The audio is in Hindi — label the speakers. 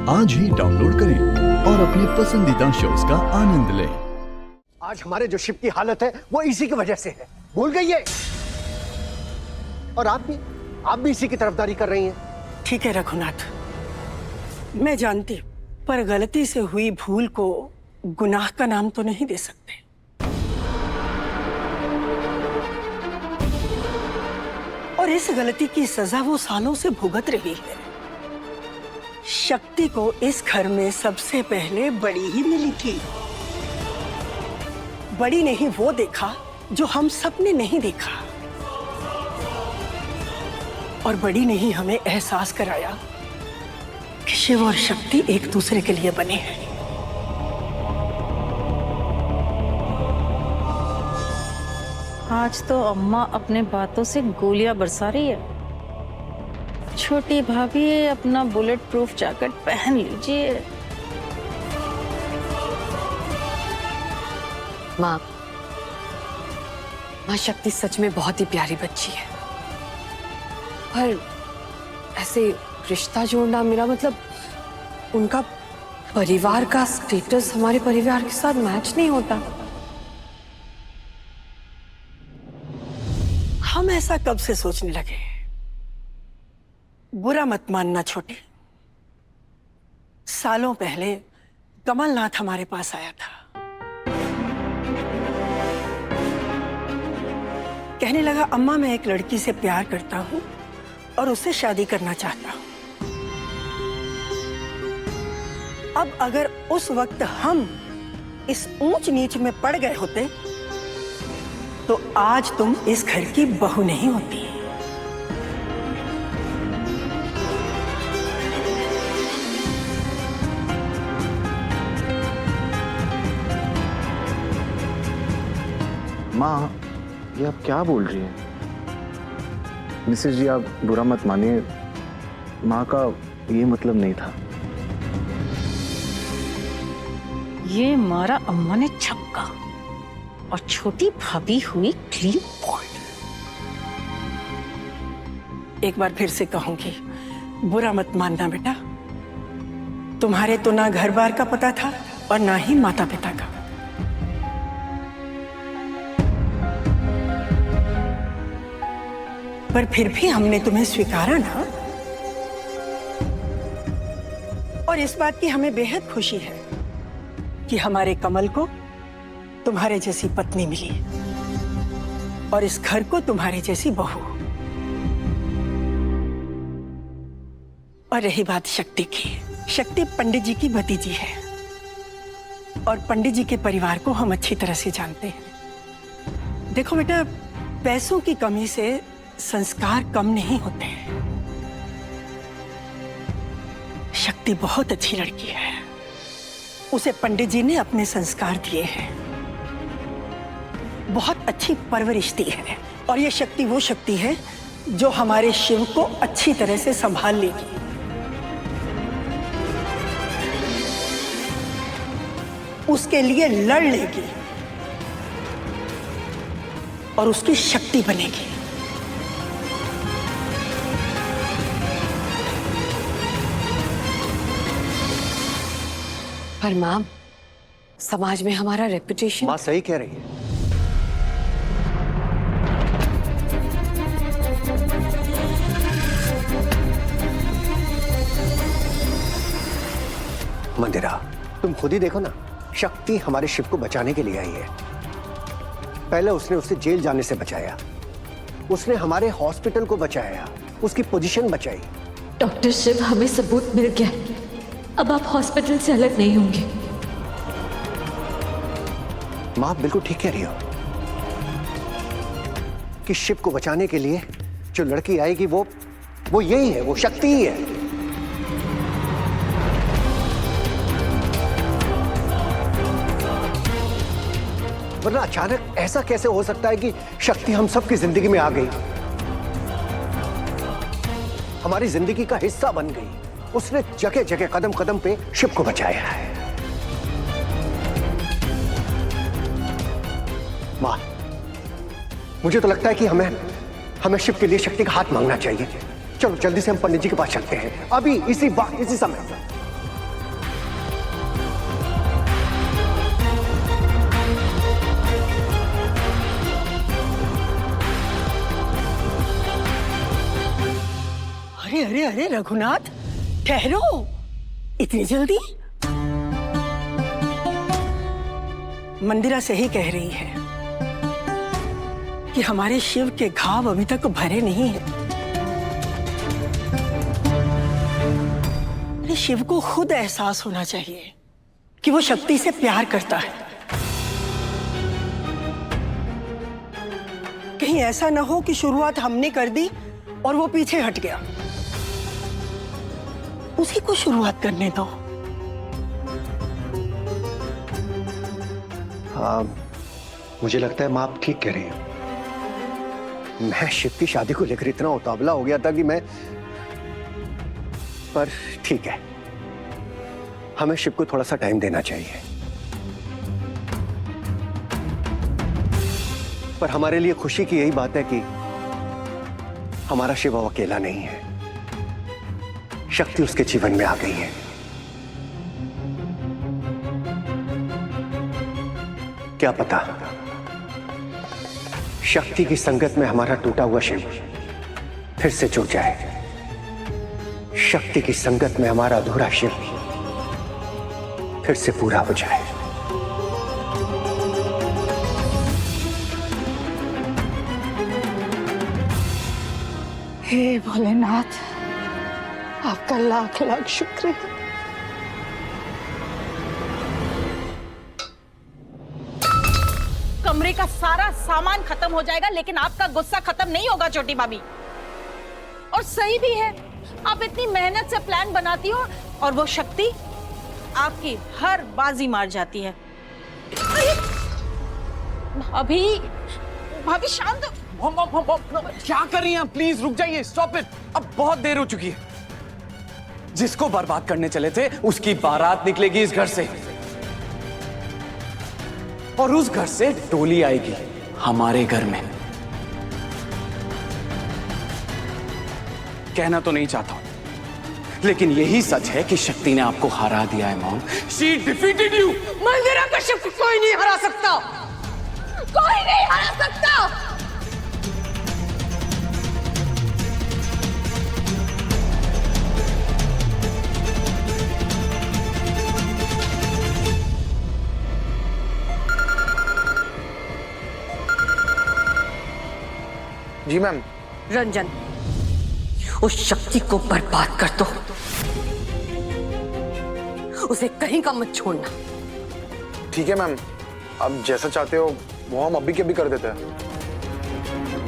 Speaker 1: आज ही डाउनलोड करें और अपने पसंदीदा शोज का आनंद लें।
Speaker 2: आज हमारे जो शिप की हालत है वो इसी की वजह से है, भूल गई है। और आप भी इसी की तरफदारी कर रही हैं।
Speaker 3: ठीक है रघुनाथ, मैं जानती हूँ, पर गलती से हुई भूल को गुनाह का नाम तो नहीं दे सकते। और इस गलती की सजा वो सालों से भुगत रही है। शक्ति को इस घर में सबसे पहले बड़ी ही मिली थी। बड़ी ने ही वो देखा जो हम सबने नहीं देखा, और बड़ी ने ही हमें एहसास कराया कि शिव और शक्ति एक दूसरे के लिए बने हैं।
Speaker 4: आज तो अम्मा अपने बातों से गोलियां बरसा रही है। छोटी भाभी अपना बुलेट प्रूफ जैकेट पहन लीजिए।
Speaker 5: माँ शक्ति सच में बहुत ही प्यारी बच्ची है, पर ऐसे रिश्ता जोड़ना, मेरा मतलब उनका परिवार का स्टेटस हमारे परिवार के साथ मैच नहीं होता।
Speaker 3: हम ऐसा कब से सोचने लगे? बुरा मत मानना छोटे, सालों पहले कमलनाथ हमारे पास आया था। कहने लगा, अम्मा मैं एक लड़की से प्यार करता हूं और उससे शादी करना चाहता हूं। अब अगर उस वक्त हम इस ऊंच नीच में पड़ गए होते तो आज तुम इस घर की बहू नहीं होती।
Speaker 6: माँ, ये आप क्या बोल रही हैं? मिसेस जी, आप बुरा मत मानिए, माँ का ये मतलब नहीं था।
Speaker 4: ये मारा अम्मा ने छक्का और छोटी भाभी हुई क्लीन बॉल्ड।
Speaker 3: एक बार फिर से कहूंगी, बुरा मत मानना बेटा। तुम्हारे तो ना घर बार का पता था और ना ही माता पिता का। पर फिर भी हमने तुम्हें स्वीकारा ना, और इस बात की हमें बेहद खुशी है कि हमारे कमल को तुम्हारे जैसी पत्नी मिली और इस घर को तुम्हारे जैसी बहू। और रही बात शक्ति की, शक्ति पंडित जी की भतीजी है और पंडित जी के परिवार को हम अच्छी तरह से जानते हैं। देखो बेटा, पैसों की कमी से संस्कार कम नहीं होते हैं। शक्ति बहुत अच्छी लड़की है, उसे पंडित जी ने अपने संस्कार दिए हैं, बहुत अच्छी परवरिश दी है, और ये शक्ति वो शक्ति है जो हमारे शिव को अच्छी तरह से संभाल लेगी। उसके लिए लड़ लेगी और उसकी शक्ति बनेगी।
Speaker 5: पर माँ, समाज में हमारा रेपुटेशन।
Speaker 2: माँ सही कह रही है। मंदिरा, तुम खुद ही देखो ना, शक्ति हमारे शिव को बचाने के लिए आई है। पहले उसने उसे जेल जाने से बचाया, उसने हमारे हॉस्पिटल को बचाया, उसकी पोजीशन बचाई।
Speaker 7: डॉक्टर शिव, हमें सबूत मिल गया, अब आप हॉस्पिटल से अलग नहीं होंगे।
Speaker 2: माँ आप बिल्कुल ठीक कह रही हो कि शिव को बचाने के लिए जो लड़की आएगी वो यही है, वो शक्ति ही है। वरना अचानक ऐसा कैसे हो सकता है कि शक्ति हम सबकी जिंदगी में आ गई, हमारी जिंदगी का हिस्सा बन गई। उसने जगह जगह कदम कदम पे शिव को बचाया है। मां, मुझे तो लगता है कि हमें शिव के लिए शक्ति का हाथ मांगना चाहिए। चलो जल्दी से हम पंडित जी के पास चलते हैं, अभी इसी समय।
Speaker 3: अरे अरे अरे रघुनाथ, ठहरो, इतनी जल्दी? मंदिरा सही कह रही है कि हमारे शिव के घाव अभी तक भरे नहीं हैं। अरे शिव को खुद एहसास होना चाहिए कि वो शक्ति से प्यार करता है। कहीं ऐसा ना हो कि शुरुआत हमने कर दी और वो पीछे हट गया। उसी को शुरुआत करने दो।
Speaker 2: हाँ, मुझे लगता है माँ आप ठीक कह रही हैं। मैं शिव की शादी को लेकर इतना उतावला हो गया था कि पर ठीक है, हमें शिव को थोड़ा सा टाइम देना चाहिए। पर हमारे लिए खुशी की यही बात है कि हमारा शिव अब अकेला नहीं है, शक्ति उसके जीवन में आ गई है। क्या पता शक्ति की संगत में हमारा टूटा हुआ शिव फिर से जुड़ जाए, शक्ति की संगत में हमारा अधूरा शिव फिर से पूरा हो जाए।
Speaker 3: हे भोलेनाथ, आपका लाख लाख शुक्र है।
Speaker 8: कमरे का सारा सामान खत्म हो जाएगा लेकिन आपका गुस्सा खत्म नहीं होगा छोटी भाभी। और सही भी है, आप इतनी मेहनत से प्लान बनाती हो और वो शक्ति आपकी हर बाजी मार जाती है। भाभी, भाभी शांत।
Speaker 9: क्या कर रही हैं? प्लीज रुक जाइए, स्टॉप इट। अब बहुत देर हो चुकी है। जिसको बर्बाद करने चले थे उसकी बारात निकलेगी इस घर से, और उस घर से डोली आएगी हमारे घर में। कहना तो नहीं चाहता हूं, लेकिन यही सच है कि शक्ति ने आपको हरा दिया है mom. She defeated you.
Speaker 5: Mandira का शिव को कोई नहीं हरा सकता, कोई नहीं हरा सकता।
Speaker 6: जी मैम।
Speaker 5: रंजन, उस शक्ति को बर्बाद कर दो, उसे कहीं का मत छोड़ना।
Speaker 6: ठीक है मैम, अब जैसा चाहते हो वो हम अभी के अभी कर देते हैं।